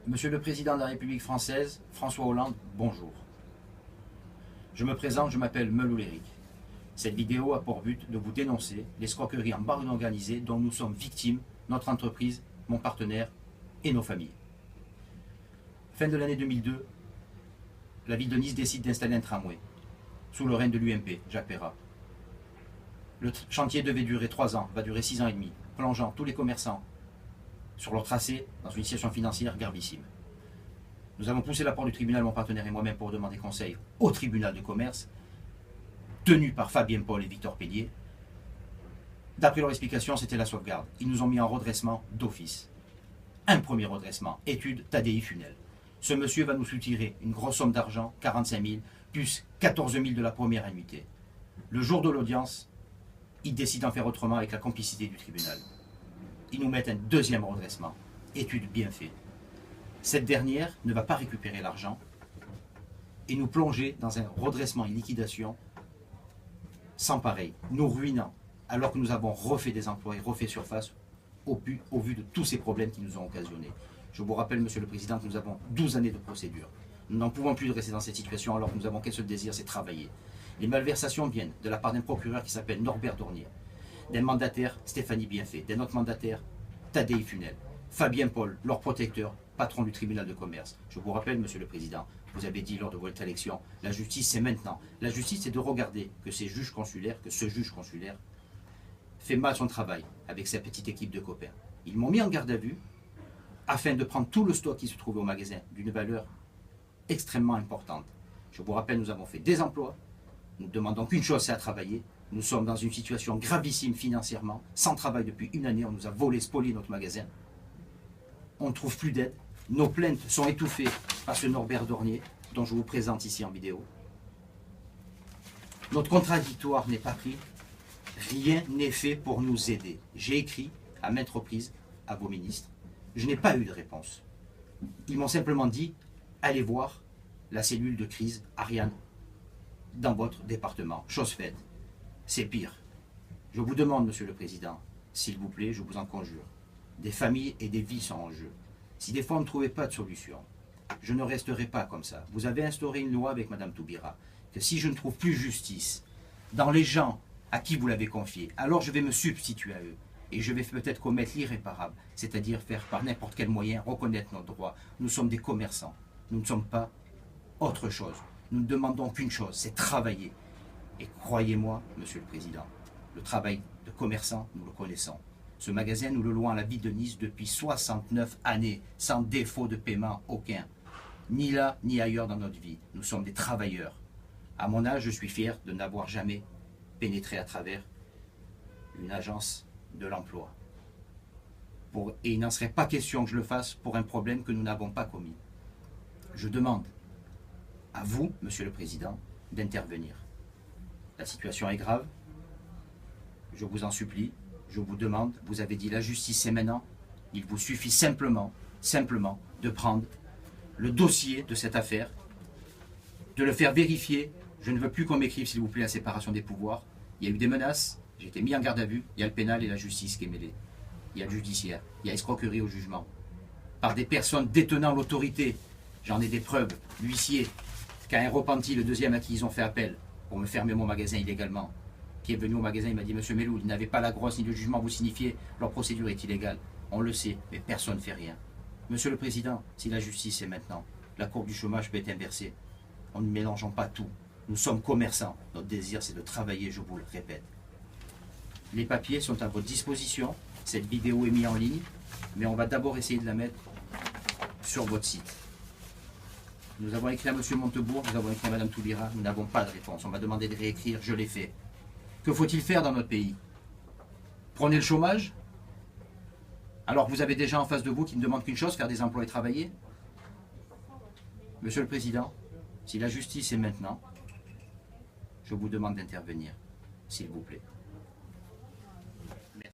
Monsieur le Président de la République française, François Hollande, bonjour. Je me présente, je m'appelle Meulou Léric. Cette vidéo a pour but de vous dénoncer l'escroquerie en bande organisée dont nous sommes victimes, notre entreprise, mon partenaire et nos familles. Fin de l'année 2002, la ville de Nice décide d'installer un tramway sous le règne de l'UMP, Jacques Perrat. Le chantier devait durer 3 ans, va durer 6 ans et demi, plongeant tous les commerçants sur leur tracé dans une situation financière gravissime. Nous avons poussé la porte du tribunal, mon partenaire et moi-même, pour demander conseil au tribunal de commerce, tenu par Fabien Paul et Victor Pellier. D'après leur explication, c'était la sauvegarde. Ils nous ont mis en redressement d'office. Un premier redressement, étude Tadei Funel. Ce monsieur va nous soutirer une grosse somme d'argent, 45 000, plus 14 000 de la première annuité. Le jour de l'audience, ils décident d'en faire autrement avec la complicité du tribunal. Ils nous mettent un deuxième redressement, étude bien faite. Cette dernière ne va pas récupérer l'argent et nous plonger dans un redressement et liquidation sans pareil, nous ruinant, alors que nous avons refait des emplois et refait surface au vu de tous ces problèmes qui nous ont occasionnés. Je vous rappelle, Monsieur le Président, que nous avons 12 années de procédure. Nous n'en pouvons plus de rester dans cette situation alors que nous avons qu'un seul désir, c'est travailler. Les malversations viennent de la part d'un procureur qui s'appelle Norbert Dornier, d'un mandataire, Stéphanie Bienfait, d'un autre mandataire, Tadei Funel, Fabien Paul, leur protecteur, patron du tribunal de commerce. Je vous rappelle, Monsieur le Président, vous avez dit lors de votre élection, la justice c'est maintenant. La justice c'est de regarder que ce juge consulaire fait mal son travail avec sa petite équipe de copains. Ils m'ont mis en garde à vue afin de prendre tout le stock qui se trouvait au magasin d'une valeur extrêmement importante. Je vous rappelle, nous avons fait des emplois, nous ne demandons qu'une chose, c'est à travailler. Nous sommes dans une situation gravissime financièrement, sans travail depuis une année, on nous a volé, spolié notre magasin. On ne trouve plus d'aide. Nos plaintes sont étouffées par ce Norbert Dornier, dont je vous présente ici en vidéo. Notre contradictoire n'est pas pris. Rien n'est fait pour nous aider. J'ai écrit à maintes reprises à vos ministres. Je n'ai pas eu de réponse. Ils m'ont simplement dit, allez voir la cellule de crise Ariane dans votre département. Chose faite. C'est pire. Je vous demande, Monsieur le Président, s'il vous plaît, je vous en conjure, des familles et des vies sont en jeu. Si des fois on ne trouvait pas de solution, je ne resterai pas comme ça. Vous avez instauré une loi avec Madame Toubira, que si je ne trouve plus justice dans les gens à qui vous l'avez confié, alors je vais me substituer à eux. Et je vais peut-être commettre l'irréparable, c'est-à-dire faire par n'importe quel moyen reconnaître nos droits. Nous sommes des commerçants, nous ne sommes pas autre chose. Nous ne demandons qu'une chose, c'est travailler. Et croyez-moi, Monsieur le Président, le travail de commerçant, nous le connaissons. Ce magasin, nous le louons à la ville de Nice depuis 69 années, sans défaut de paiement aucun. Ni là, ni ailleurs dans notre vie. Nous sommes des travailleurs. À mon âge, je suis fier de n'avoir jamais pénétré à travers une agence de l'emploi. Et il n'en serait pas question que je le fasse pour un problème que nous n'avons pas commis. Je demande à vous, Monsieur le Président, d'intervenir. La situation est grave. Je vous en supplie. Je vous demande, vous avez dit la justice c'est maintenant. Il vous suffit simplement de prendre le dossier de cette affaire, de le faire vérifier. Je ne veux plus qu'on m'écrive, s'il vous plaît, la séparation des pouvoirs. Il y a eu des menaces, j'ai été mis en garde à vue. Il y a le pénal et la justice qui est mêlée. Il y a le judiciaire, il y a escroquerie au jugement. Par des personnes détenant l'autorité. J'en ai des preuves. L'huissier, qui a un repenti, le deuxième à qui ils ont fait appel pour me fermer mon magasin illégalement, qui est venu au magasin, il m'a dit, Monsieur Meulou, ils n'avaient pas la grosse ni le jugement, vous signifiez, leur procédure est illégale. On le sait, mais personne ne fait rien. Monsieur le Président, si la justice est maintenant, la courbe du chômage peut être inversée. On ne mélangeons pas tout. Nous sommes commerçants. Notre désir, c'est de travailler, je vous le répète. Les papiers sont à votre disposition. Cette vidéo est mise en ligne, mais on va d'abord essayer de la mettre sur votre site. Nous avons écrit à M. Montebourg, nous avons écrit à Mme Toubira, nous n'avons pas de réponse. On m'a demandé de réécrire, je l'ai fait. Que faut-il faire dans notre pays? Prenez le chômage, alors que vous avez des gens en face de vous qui ne demandent qu'une chose, faire des emplois et travailler. Monsieur le Président, si la justice est maintenant, je vous demande d'intervenir, s'il vous plaît.